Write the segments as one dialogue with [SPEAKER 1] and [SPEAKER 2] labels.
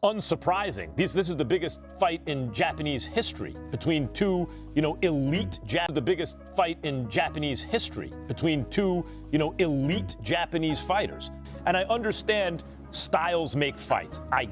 [SPEAKER 1] unsurprising. This is the biggest fight in Japanese history between two, elite the biggest fight in Japanese history between two, elite Japanese fighters. And I understand styles make fights. I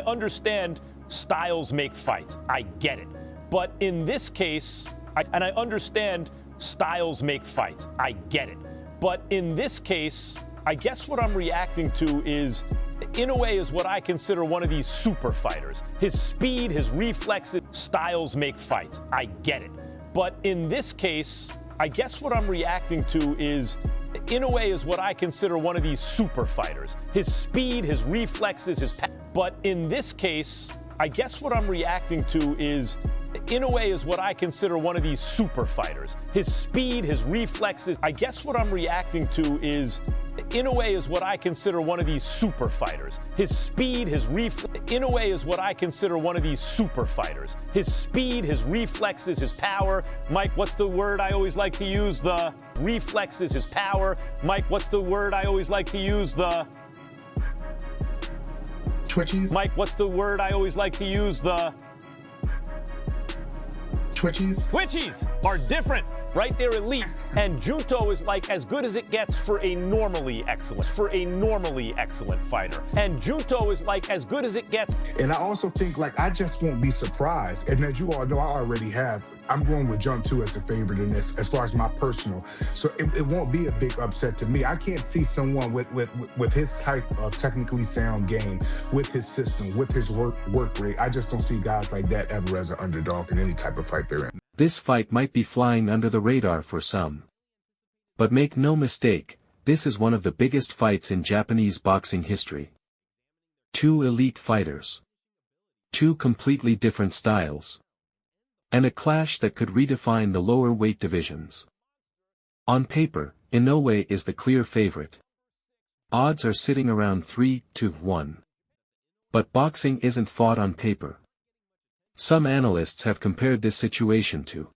[SPEAKER 1] understand styles make fights. I get it. But in this case, I understand styles make fights. I get it. But in this case, I guess what I'm reacting to is, in a way, is what I consider one of these super fighters. His speed, his reflexes, styles make fights. I get it. But in this case, I guess what I'm reacting to is, in a way, is what I consider one of these super fighters. His speed, his reflexes, but in this case, I guess what I'm reacting to is, in a way, is what I consider one of these super fighters. His speed, his reflexes. I guess what I'm reacting to is, in a way, is what I consider one of these super fighters. His speed, his in a way, is what I consider one of these super fighters. His speed, his reflexes, his power. Mike, what's the word I always like to use? The reflexes, his power. Mike, what's the word I always like to use? The
[SPEAKER 2] twitchies.
[SPEAKER 1] Mike, what's the word I always like to use? The
[SPEAKER 2] twitchies.
[SPEAKER 1] Twitchies are different, right? They're elite. And Junto is like as good as it gets for a normally excellent fighter. And Junto is like as good as it gets.
[SPEAKER 2] And I also think, I just won't be surprised. And as you all know, I already have. I'm going with Junto as a favorite in this, as far as my personal. So it won't be a big upset to me. I can't see someone with his type of technically sound game, with his system, with his work rate. I just don't see guys like that ever as an underdog in any type of fight they're in.
[SPEAKER 3] This fight might be flying under the radar for some. But make no mistake, this is one of the biggest fights in Japanese boxing history. Two elite fighters. Two completely different styles. And a clash that could redefine the lower weight divisions. On paper, Inoue is the clear favorite. Odds are sitting around 3-1. But boxing isn't fought on paper. Some analysts have compared this situation to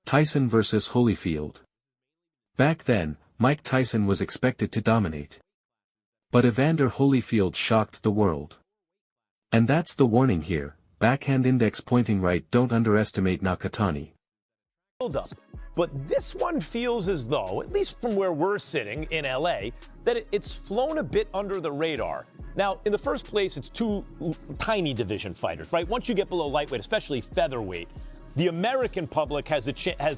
[SPEAKER 3] Tyson versus Holyfield. Back then, Mike Tyson was expected to dominate. But Evander Holyfield shocked the world. And that's the warning here, backhand index pointing right, don't underestimate Nakatani.
[SPEAKER 1] But this one feels as though, at least from where we're sitting in LA, that it's flown a bit under the radar. Now, in the first place, it's two tiny division fighters, right? Once you get below lightweight, especially featherweight, the American public has a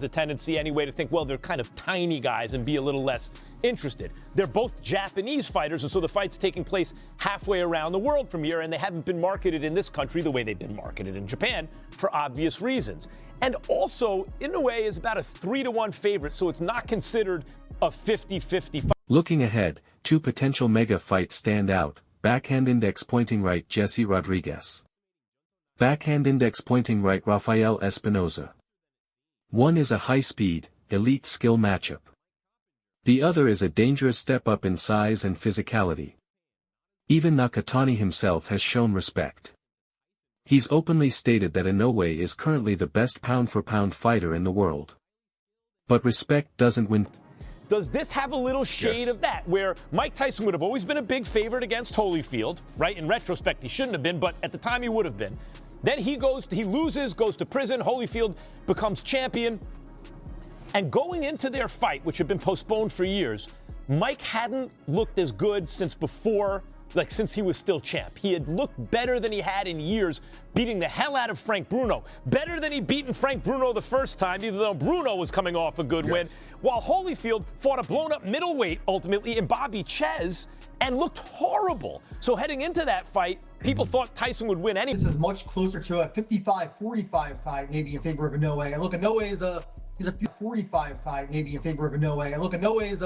[SPEAKER 1] tendency anyway to think, well, they're kind of tiny guys and be a little less interested. They're both Japanese fighters, and so the fight's taking place halfway around the world from here, and they haven't been marketed in this country the way they've been marketed in Japan for obvious reasons. And also, Inoue is about a 3-1 favorite, so it's not considered a 50-50 fight.
[SPEAKER 3] Looking ahead, two potential mega fights stand out. Backhand index pointing right Jesse Rodriguez. Backhand index pointing right Rafael Espinoza. One is a high-speed, elite skill matchup. The other is a dangerous step up in size and physicality. Even Nakatani himself has shown respect. He's openly stated that Inoue is currently the best pound-for-pound fighter in the world. But respect doesn't win.
[SPEAKER 1] Does this have a little shade of that, where Mike Tyson would have always been a big favorite against Holyfield, right? In retrospect, he shouldn't have been, but at the time he would have been. Then he loses, goes to prison, Holyfield becomes champion. And going into their fight, which had been postponed for years, Mike hadn't looked as good since he was still champ. He had looked better than he had in years, beating the hell out of Frank Bruno. Better than he'd beaten Frank Bruno the first time, even though Bruno was coming off a good win. While Holyfield fought a blown-up middleweight, ultimately, in Bobby Chez, and looked horrible. So heading into that fight, people thought Tyson would win anyway.
[SPEAKER 4] This is much closer to a 55-45 fight, maybe in favor of Inoue. And look, Inoue is he's a 45 fight, maybe in favor of Inoue. And look, Inoue is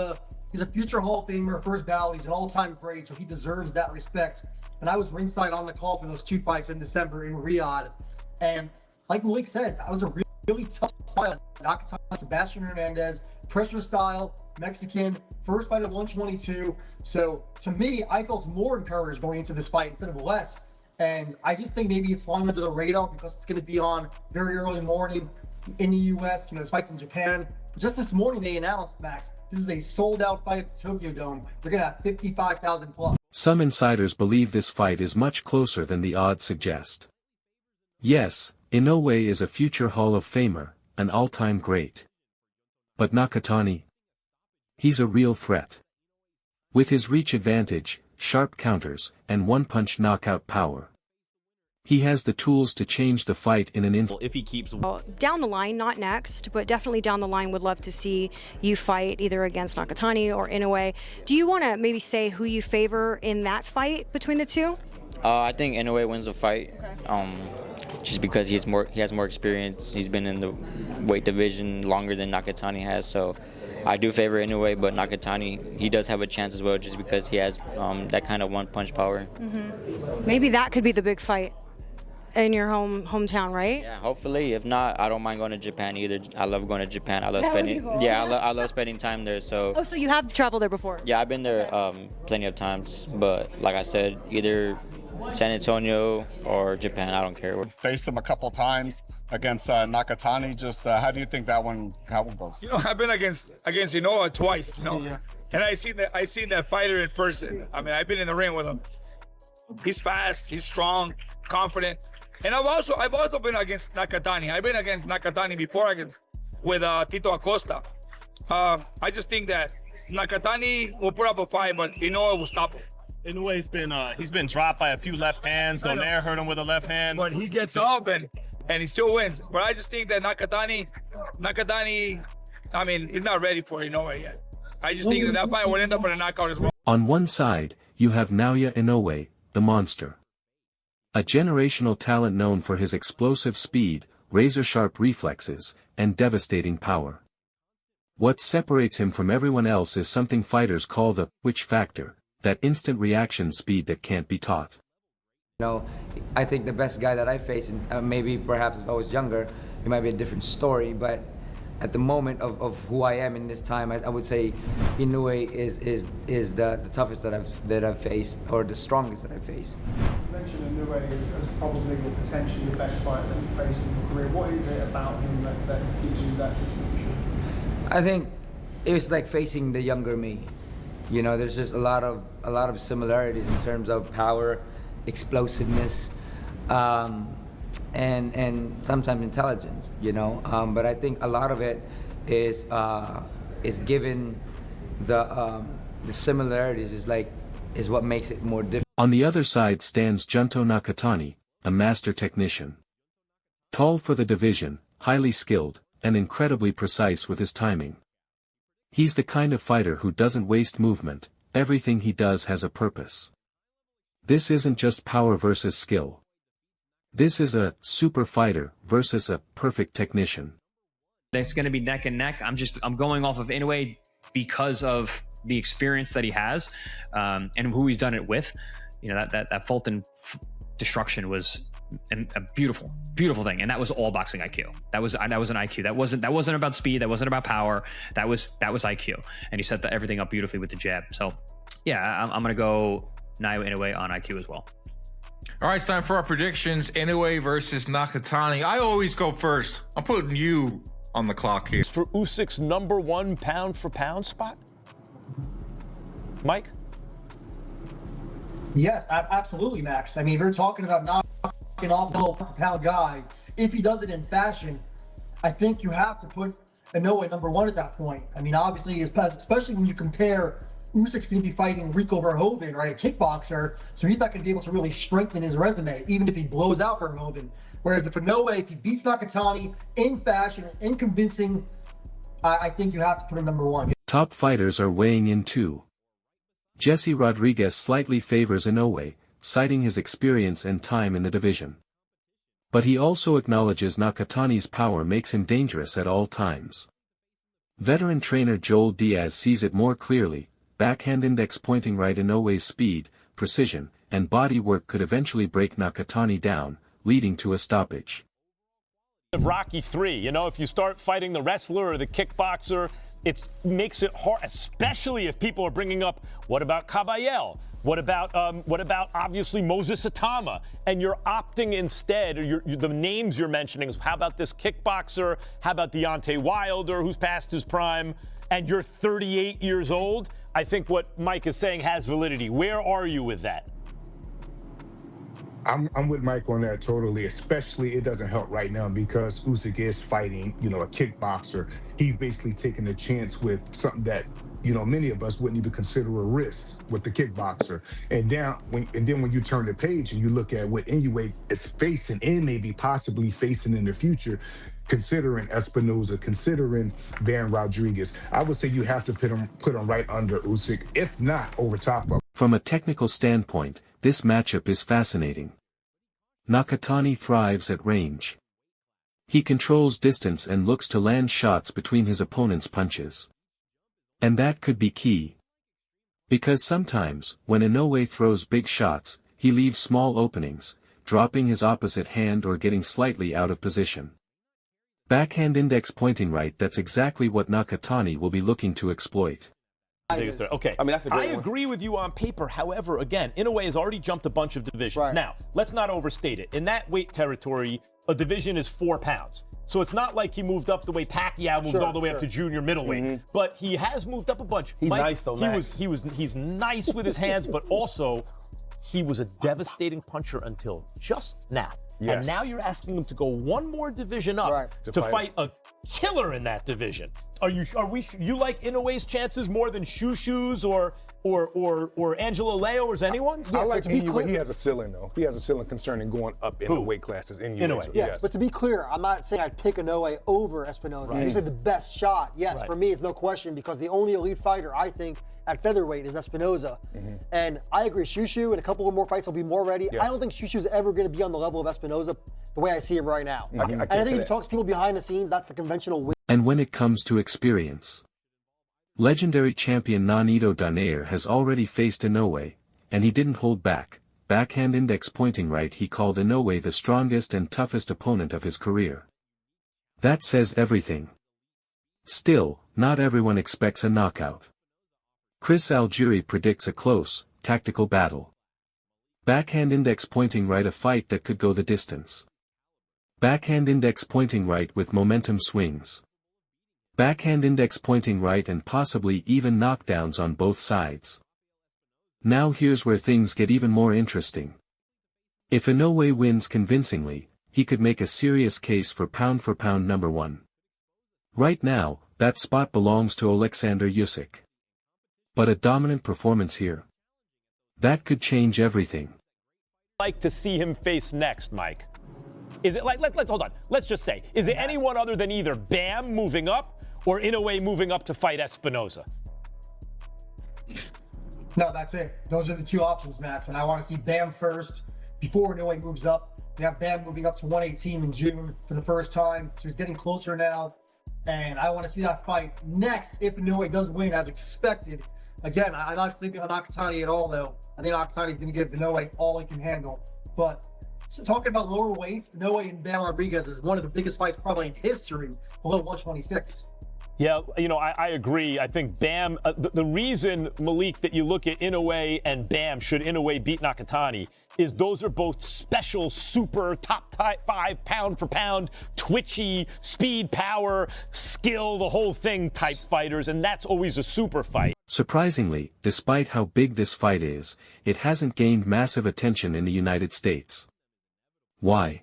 [SPEAKER 4] he's a future Hall of Famer, first ballot. He's an all-time great, so he deserves that respect. And I was ringside on the call for those two fights in December in Riyadh. And like Malik said, that was a really tough style. Nakatani, Sebastian Hernandez, pressure style, Mexican, first fight at 122. So to me, I felt more encouraged going into this fight instead of less. And I just think maybe it's flying under the radar because it's going to be on very early morning in the US. This fight's in Japan. But just this morning, they announced, Max, this is a sold-out fight at the Tokyo Dome. They're going to have 55,000 plus.
[SPEAKER 3] Some insiders believe this fight is much closer than the odds suggest. Yes, Inoue is a future Hall of Famer, an all-time great. But Nakatani? He's a real threat. With his reach advantage, sharp counters, and one-punch knockout power, he has the tools to change the fight in an instant.
[SPEAKER 5] If he keeps
[SPEAKER 6] down the line, not next, but definitely down the line, would love to see you fight either against Nakatani or Inoue. Do you want to maybe say who you favor in that fight between the two?
[SPEAKER 7] I think Inoue wins the fight, just because he has more experience. He's been in the weight division longer than Nakatani has, so I do favor Inoue, but Nakatani, he does have a chance as well, just because he has that kind of one-punch power.
[SPEAKER 6] Maybe that could be the big fight in your hometown, right?
[SPEAKER 7] Yeah, hopefully. If not, I don't mind going to Japan either. I love going to Japan. I love spending. Yeah, I love spending time there. So.
[SPEAKER 6] Oh, so you have traveled there before?
[SPEAKER 7] Yeah, I've been there plenty of times, but like I said, either San Antonio or Japan. I don't care.
[SPEAKER 8] Faced him a couple times against Nakatani. Just how do you think that one goes?
[SPEAKER 9] You know, I've been against Inoue twice. You know, and I seen that fighter in person. I mean, I've been in the ring with him. He's fast. He's strong, confident. And I've also been against Nakatani. I've been against Nakatani before with Tito Acosta. I just think that Nakatani will put up a fight, but Inoue will stop him.
[SPEAKER 1] Inoue's he's been dropped by a few left hands. Donaire hurt him with a left hand.
[SPEAKER 9] But he gets up and he still wins. But I just think that Nakatani, I mean, he's not ready for Inoue yet. I just think that fight will end up in a knockout as well.
[SPEAKER 3] On one side, you have Naoya Inoue, the monster. A generational talent known for his explosive speed, razor-sharp reflexes, and devastating power. What separates him from everyone else is something fighters call the "which factor," that instant reaction speed that can't be taught.
[SPEAKER 10] You know, I think the best guy that I faced, and maybe perhaps if I was younger, it might be a different story, but at the moment of who I am in this time, I would say Inoue is the toughest that I've faced, or the strongest that I've faced.
[SPEAKER 11] You mentioned Inoue as probably potentially the best fighter that you faced in your career. What is it about him that gives you that distinction?
[SPEAKER 10] I think it was like facing the younger me. You know, there's just a lot of similarities in terms of power, explosiveness, and sometimes intelligence, you know. But I think a lot of it is given the similarities is what makes it more different.
[SPEAKER 3] On the other side stands Junto Nakatani, a master technician. Tall for the division, highly skilled, and incredibly precise with his timing. He's the kind of fighter who doesn't waste movement, everything he does has a purpose. This isn't just power versus skill. This is a super fighter versus a perfect technician.
[SPEAKER 12] It's going to be neck and neck. I'm going off of Inoue because of the experience that he has, and who he's done it with. You know, that Fulton destruction was a beautiful thing, and that was all boxing IQ. That was an IQ. That wasn't about speed. That wasn't about power. That was IQ, and he set everything up beautifully with the jab. So, yeah, I'm going to go Naoya Inoue on IQ as well.
[SPEAKER 13] All right, it's time for our predictions. Inoue versus Nakatani. I always go first. I'm putting you on the clock here.
[SPEAKER 1] For Usyk's #1 pound-for-pound spot? Mike?
[SPEAKER 4] Yes, absolutely, Max. I mean, we're talking about knocking off the pound guy. If he does it in fashion, I think you have to put Inoue #1 at that point. I mean, obviously, especially when you compare Usyk's going to be fighting Rico Verhoeven, right, a kickboxer, so he's not going to be able to really strengthen his resume, even if he blows out Verhoeven. Whereas if Inoue, if he beats Nakatani in fashion, in convincing, I think you have to put him #1.
[SPEAKER 3] Top fighters are weighing in too. Jesse Rodriguez slightly favors Inoue, citing his experience and time in the division. But he also acknowledges Nakatani's power makes him dangerous at all times. Veteran trainer Joel Diaz sees it more clearly. Backhand index pointing right. Inoue's speed, precision, and body work could eventually break Nakatani down, leading to a stoppage.
[SPEAKER 1] Of Rocky III, you know, if you start fighting the wrestler or the kickboxer, it makes it hard, especially if people are bringing up, what about Caballel? What about obviously Moses Atama? And you're opting instead, or the names you're mentioning is, how about this kickboxer? How about Deontay Wilder, who's past his prime? And you're 38 years old? I think what Mike is saying has validity. Where are you with that?
[SPEAKER 2] I'm with Mike on that totally, especially it doesn't help right now because Usyk is fighting, a kickboxer. He's basically taking a chance with something that, many of us wouldn't even consider a risk with the kickboxer. And then when you turn the page and you look at what Inoue is facing and maybe possibly facing in the future, considering Espinoza, considering Van Rodriguez, I would say you have to put him right under Usyk, if not over top of.
[SPEAKER 3] From a technical standpoint, this matchup is fascinating. Nakatani thrives at range. He controls distance and looks to land shots between his opponent's punches. And that could be key. Because sometimes, when Inoue throws big shots, he leaves small openings, dropping his opposite hand or getting slightly out of position. Backhand index pointing right, that's exactly what Nakatani will be looking to exploit.
[SPEAKER 1] Okay.
[SPEAKER 5] I mean, that's a great
[SPEAKER 1] I
[SPEAKER 5] one.
[SPEAKER 1] agree with you on paper. However, again, Inoue has already jumped a bunch of divisions.
[SPEAKER 4] Right.
[SPEAKER 1] Now, let's not overstate it. In that weight territory, a division is 4 pounds. So it's not like he moved up the way Pacquiao moved all the way up to junior middleweight. But he has moved up a bunch.
[SPEAKER 5] He's nice though, Max.
[SPEAKER 1] He's nice with his hands, but also he was a devastating puncher until just now.
[SPEAKER 5] Yes.
[SPEAKER 1] And now you're asking him to go one more division up to fight a killer in that division. You like Inoue's chances more than Shushu's or Angelo Leo or anyone's?
[SPEAKER 14] I like Inoue. He has a ceiling though. He has a ceiling concerning going up in the weight classes. Inoue.
[SPEAKER 4] Yes, but to be clear, I'm not saying I'd pick Inoue over Espinoza. You said the best shot. Yes, for me it's no question because the only elite fighter I think at featherweight is Espinoza. And I agree, Shushu in a couple of more fights will be more ready. I don't think Shushu's ever going to be on the level of Espinoza the way I see him right now. And I think if you talk to people behind the scenes, that's the conventional way.
[SPEAKER 3] And when it comes to experience, legendary champion Nonito Donaire has already faced Inoue, and he didn't hold back. Backhand index pointing right, he called Inoue the strongest and toughest opponent of his career. That says everything. Still, not everyone expects a knockout. Chris Algieri predicts a close, tactical battle. Backhand index pointing right, a fight that could go the distance. Backhand index pointing right with momentum swings. Backhand index pointing right and possibly even knockdowns on both sides. Now here's where things get even more interesting. If Inoue wins convincingly, he could make a serious case for pound number 1. Right now, that spot belongs to Alexander Usyk. But a dominant performance here, that could change everything.
[SPEAKER 1] Like to see him face next, Mike? Is it like, let's hold on. Let's just say, is it anyone other than either Bam moving up or Inoue moving up to fight Espinoza?
[SPEAKER 4] No, that's it. Those are the two options, Max. And I want to see Bam first before Inoue moves up. We have Bam moving up to 118 in June for the first time. So he's getting closer now. And I want to see that fight next if Inoue does win as expected. Again, I'm not sleeping on Nakatani at all, though. I think Nakatani is going to give Inoue all he can handle. But so talking about lower weights, Inoue and Van Rodriguez is one of the biggest fights probably in history below 126.
[SPEAKER 1] Yeah, I agree. I think Bam, the reason, Malik, that you look at Inoue and Bam, should Inoue beat Nakatani, is those are both special, super, top 5 pound for pound, twitchy, speed, power, skill, the whole thing type fighters, and that's always a super fight.
[SPEAKER 3] Surprisingly, despite how big this fight is, it hasn't gained massive attention in the United States. Why?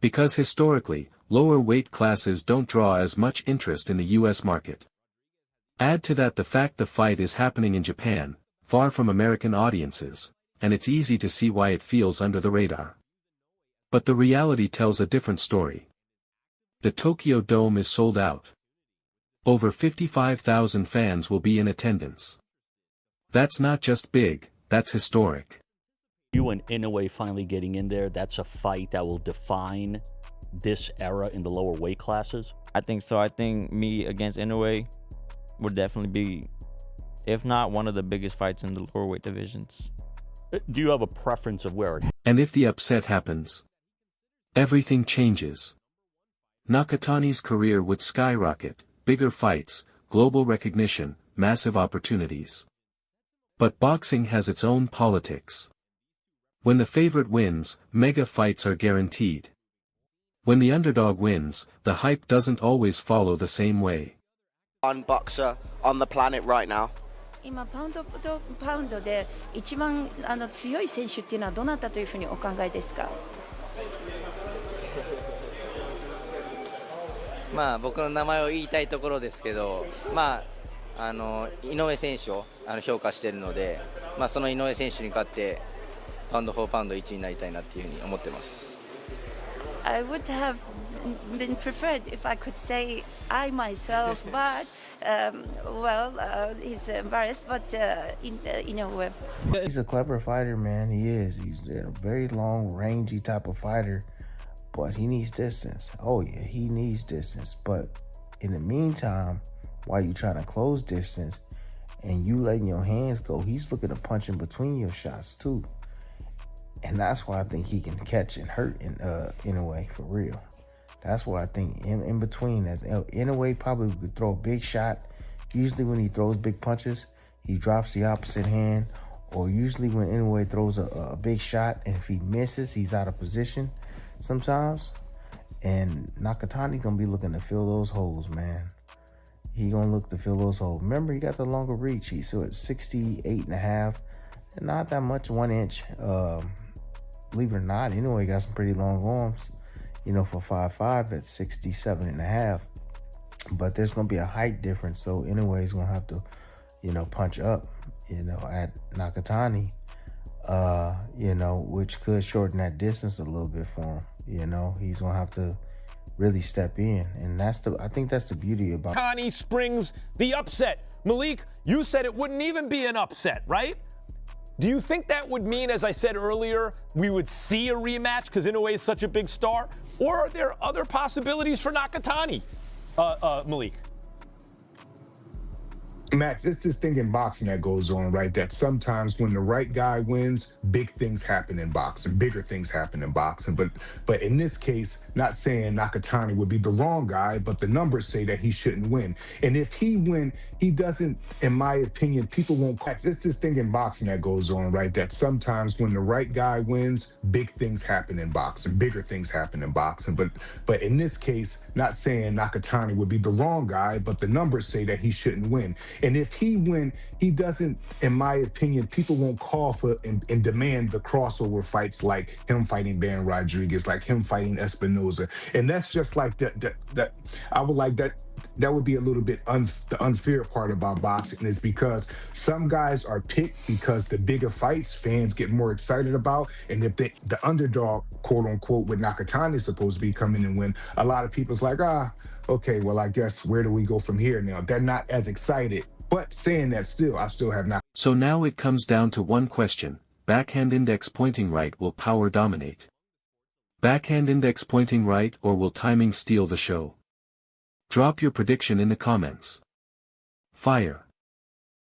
[SPEAKER 3] Because historically, lower weight classes don't draw as much interest in the US market. Add to that the fact the fight is happening in Japan, far from American audiences, and it's easy to see why it feels under the radar. But the reality tells a different story. The Tokyo Dome is sold out. Over 55,000 fans will be in attendance. That's not just big, that's historic.
[SPEAKER 15] You and Inoue finally getting in there, that's a fight that will define this era in the lower weight classes?
[SPEAKER 7] I think so. I think me against Inoue would definitely be, if not one of the biggest fights in the lower weight divisions.
[SPEAKER 15] Do you have a preference of where it happens?
[SPEAKER 3] And if the upset happens, everything changes. Nakatani's career would skyrocket, bigger fights, global recognition, massive opportunities. But boxing has its own politics. When the favorite wins, mega fights are guaranteed. When the underdog wins, the hype doesn't always follow the same way.
[SPEAKER 16] One boxer on the planet right now.
[SPEAKER 5] 今パウンドとパウンドで一番強い選手っていうのはどなたというふうにお考えですか？
[SPEAKER 16] まあ僕の名前を言いたいところですけど、まあ井上選手を評価しているので、まあその井上選手に勝ってパウンドフォーパウンド1位になりたいなっていうふうに思ってます。
[SPEAKER 5] I would have been preferred if I could say I myself, but he's embarrassed, but in a way.
[SPEAKER 17] He's a clever fighter, man. He is. He's a very long, rangy type of fighter, but he needs distance. Oh yeah, he needs distance. But in the meantime, while you're trying to close distance and you letting your hands go, he's looking to punch in between your shots too. And that's why I think he can catch and hurt in a way, for real. That's what I think in between. As in a way, probably could throw a big shot. Usually when he throws big punches, he drops the opposite hand. Or usually when Inoue throws a big shot, and if he misses, he's out of position sometimes. And Nakatani gonna be looking to fill those holes, man. He gonna look to fill those holes. Remember, he got the longer reach. He's still at 68.5. Not that much, 1 inch. Believe it or not, Inoue got some pretty long arms, you know, for 5'5" at 67.5. But there's gonna be a height difference, so Inoue is gonna have to, you know, punch up, you know, at Nakatani, you know, which could shorten that distance a little bit for him. You know, he's gonna have to really step in, and I think that's the beauty about
[SPEAKER 1] Nakatani springs the upset. Malik, you said it wouldn't even be an upset, right? Do you think that would mean, as I said earlier, we would see a rematch because Inoue is such a big star? Or are there other possibilities for Nakatani, Malik?
[SPEAKER 2] Max, it's this thing in boxing that goes on, right? That sometimes when the right guy wins, big things happen in boxing, bigger things happen in boxing. But in this case, not saying Nakatani would be the wrong guy, but the numbers say that he shouldn't win. And if he win, he doesn't, in my opinion, people won't. It's this thing in boxing that goes on, right? That sometimes when the right guy wins, big things happen in boxing, bigger things happen in boxing. But in this case, not saying Nakatani would be the wrong guy, but the numbers say that he shouldn't win. And if he win, he doesn't, in my opinion, people won't call for and demand the crossover fights like him fighting Ben Rodriguez, like him fighting Espinoza. And that's just like that I would like that. That would be a little bit the unfair part about boxing, is because some guys are picked because the bigger fights fans get more excited about. And if the underdog, quote unquote, with Nakatani is supposed to be coming and win, a lot of people's like, okay, well, I guess where do we go from here now? They're not as excited. But saying that, I still have not.
[SPEAKER 3] So now it comes down to one question: backhand index pointing right, will power dominate? Backhand index pointing right, or will timing steal the show? Drop your prediction in the comments. Fire.